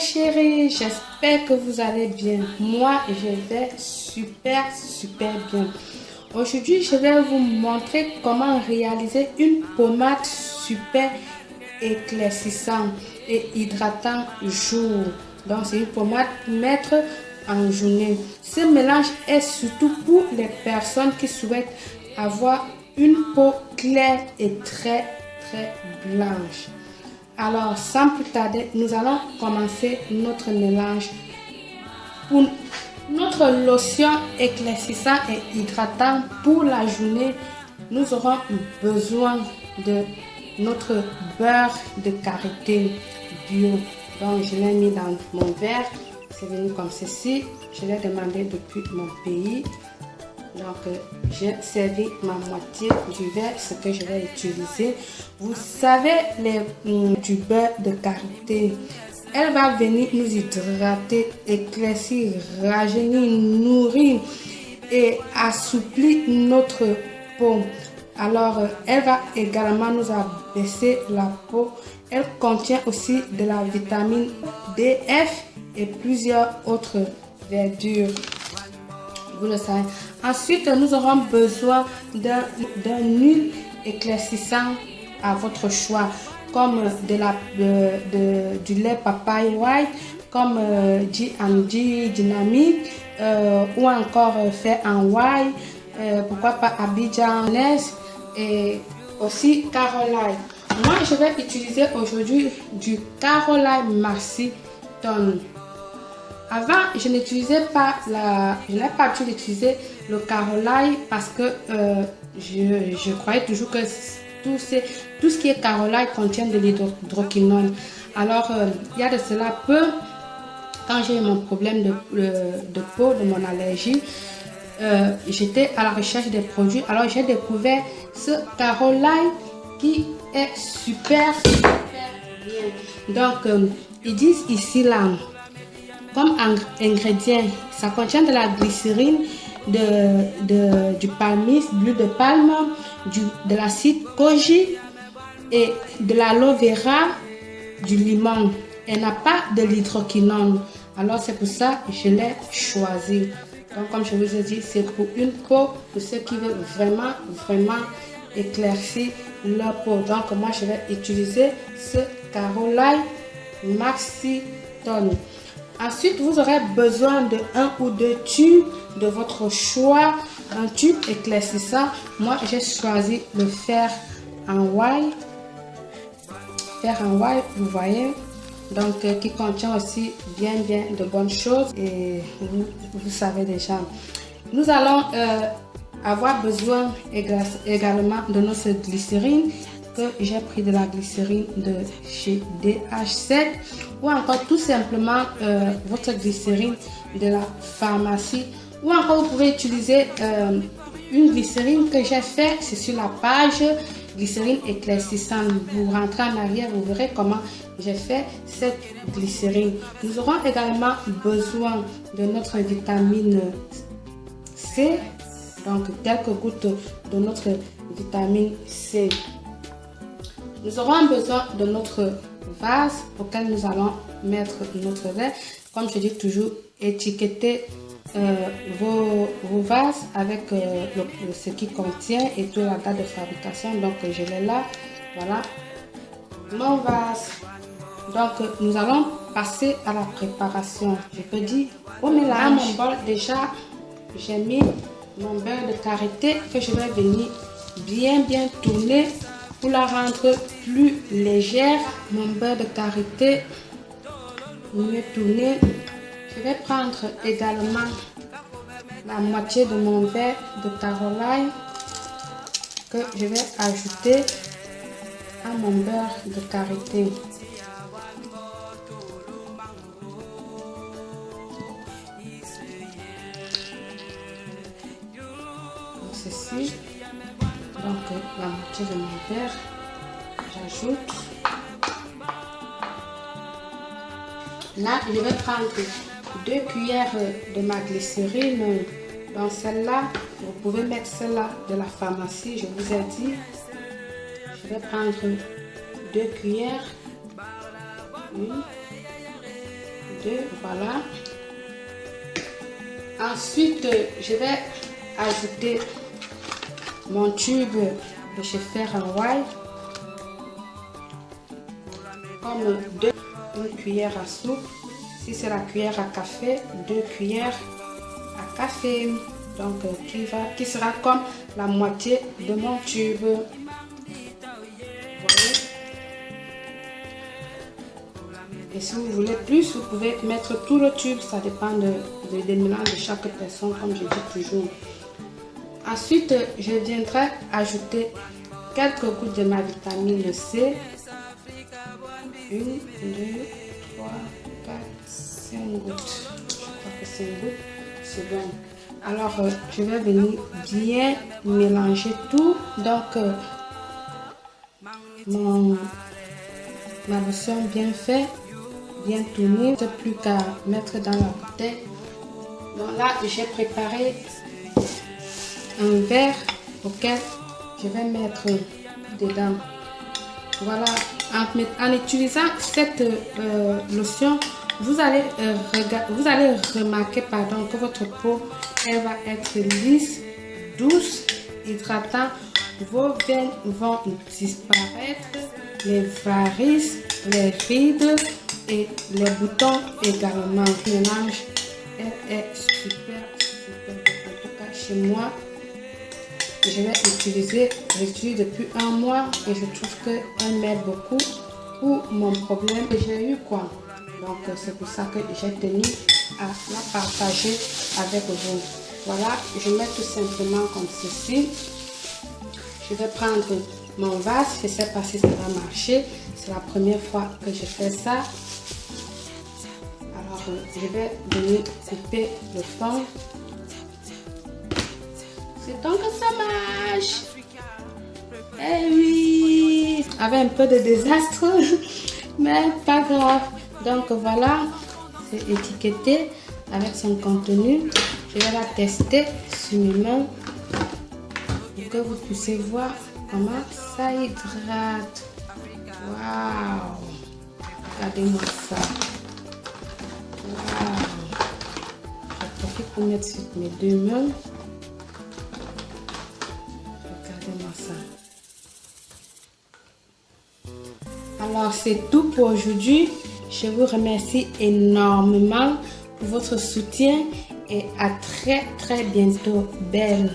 chéris, j'espère que vous allez bien. Moi, je vais super bien. Aujourd'hui, je vais vous montrer comment réaliser une pommade super éclaircissante et hydratant jour. Donc, c'est une pommade pour mettre en journée. Ce mélange est surtout pour les personnes qui souhaitent avoir une peau claire et très blanche. Alors, sans plus tarder, nous allons commencer notre mélange. Pour notre lotion éclaircissant et hydratant pour la journée, nous aurons besoin de notre beurre de karité bio. Donc, je l'ai mis dans mon verre. C'est venu comme ceci. Je l'ai demandé depuis mon pays. Donc, j'ai servi ma moitié du verre, ce que je vais utiliser. Vous savez, du beurre de karité, elle va venir nous hydrater, éclaircir, rajeunir, nourrir et assouplir notre peau. Alors, elle va également nous abaisser la peau. Elle contient aussi de la vitamine D, F et plusieurs autres verdures. Vous le savez. Ensuite, nous aurons besoin d'un huile éclaircissant à votre choix, comme du lait papaye white, comme G&G dynamique, ou encore fait en white, pourquoi pas Abidjan et aussi Caroline. Moi, je vais utiliser aujourd'hui du Caroline Maxi Tone. Avant, je n'utilisais pas je n'ai pas pu utiliser le Caroline parce que je croyais toujours que tout ce qui est Caroline contient de l'hydroquinone. Alors, il y a de cela peu, quand j'ai eu mon problème de peau, de mon allergie, j'étais à la recherche des produits. Alors, j'ai découvert ce Caroline qui est super bien. Donc, ils disent ici là, comme ingrédients, ça contient de la glycérine, du palmiste, l'huile de palme, de l'acide koji et de l'aloe vera, du limon. Elle n'a pas de l'hydroquinone. Alors c'est pour ça que je l'ai choisi. Donc comme je vous ai dit, c'est pour une peau, pour ceux qui veulent vraiment éclaircir leur peau. Donc moi je vais utiliser ce Caroline Maxi Tone. Ensuite, vous aurez besoin de 1 ou 2 tubes de votre choix. Un tube éclaircissant. Moi, j'ai choisi le fer en white. Fer en white, vous voyez. Donc, qui contient aussi bien de bonnes choses. Et vous savez déjà. Nous allons avoir besoin également de notre glycérine. Que j'ai pris de la glycérine de chez DH7 ou encore tout simplement votre glycérine de la pharmacie, ou encore vous pouvez utiliser une glycérine que j'ai fait, c'est sur la page glycérine éclaircissante. Vous rentrez en arrière, vous verrez comment j'ai fait cette glycérine. Nous aurons également besoin de notre vitamine C, donc quelques gouttes de notre vitamine C. Nous aurons besoin de notre vase auquel nous allons mettre notre lait. Comme je dis toujours, étiquetez vos vases avec ce qui contient et toute la date de fabrication. Donc je l'ai là, voilà mon vase. Donc nous allons passer à la préparation. Je peux dire au mélange. Dans mon bol déjà, j'ai mis mon beurre de karité que je vais venir bien tourner pour la rendre plus légère. Mon beurre de karité mieux tourné. Je vais prendre également la moitié de mon verre de Caroline que je vais ajouter à mon beurre de karité. Ceci. Donc la moitié de mon verre, j'ajoute. Là, je vais prendre 2 cuillères de ma glycérine. Dans celle-là, vous pouvez mettre celle-là de la pharmacie, je vous ai dit. Je vais prendre 2 cuillères. Une. 2, voilà. Ensuite, je vais ajouter mon tube de chez Fair & White, comme une cuillère à soupe. Si c'est la cuillère à café, 2 cuillères à café. Donc, qui sera comme la moitié de mon tube. Vous voyez? Et si vous voulez plus, vous pouvez mettre tout le tube. Ça dépend des mélanges de chaque personne, comme je dis toujours. Ensuite, je viendrai ajouter quelques gouttes de ma vitamine C. 1, 2, 3, 4, 5 gouttes. Je crois que 5 gouttes, c'est bon. Alors, je vais venir bien mélanger tout. Donc, ma lotion bien faite, bien tournée. Il n'y a plus qu'à mettre dans la bouteille. Donc là, j'ai préparé un verre auquel je vais mettre dedans. Voilà, en utilisant cette lotion, vous allez remarquer que votre peau, elle va être lisse, douce, hydratant. Vos veines vont disparaître, les varices, les rides et les boutons également. Le mélange, elle est super. En tout cas, chez moi, je vais utiliser, j'utilise depuis un mois et je trouve qu'elle m'aide beaucoup pour mon problème que j'ai eu quoi. Donc c'est pour ça que j'ai tenu à la partager avec vous. Voilà, je mets tout simplement comme ceci. Je vais prendre mon vase, je ne sais pas si ça va marcher. C'est la première fois que je fais ça. Alors je vais venir couper le fond. C'est donc que ça marche. Eh oui, avec un peu de désastre, mais pas grave. Donc voilà, c'est étiqueté avec son contenu. Je vais la tester sur mes mains pour que vous puissiez voir comment ça hydrate. Waouh, regardez-moi ça. Waouh, je profite pour mettre sur mes 2 mains. Regardez-moi ça. Alors c'est tout pour aujourd'hui. Je vous remercie énormément pour votre soutien et à très bientôt. Belle.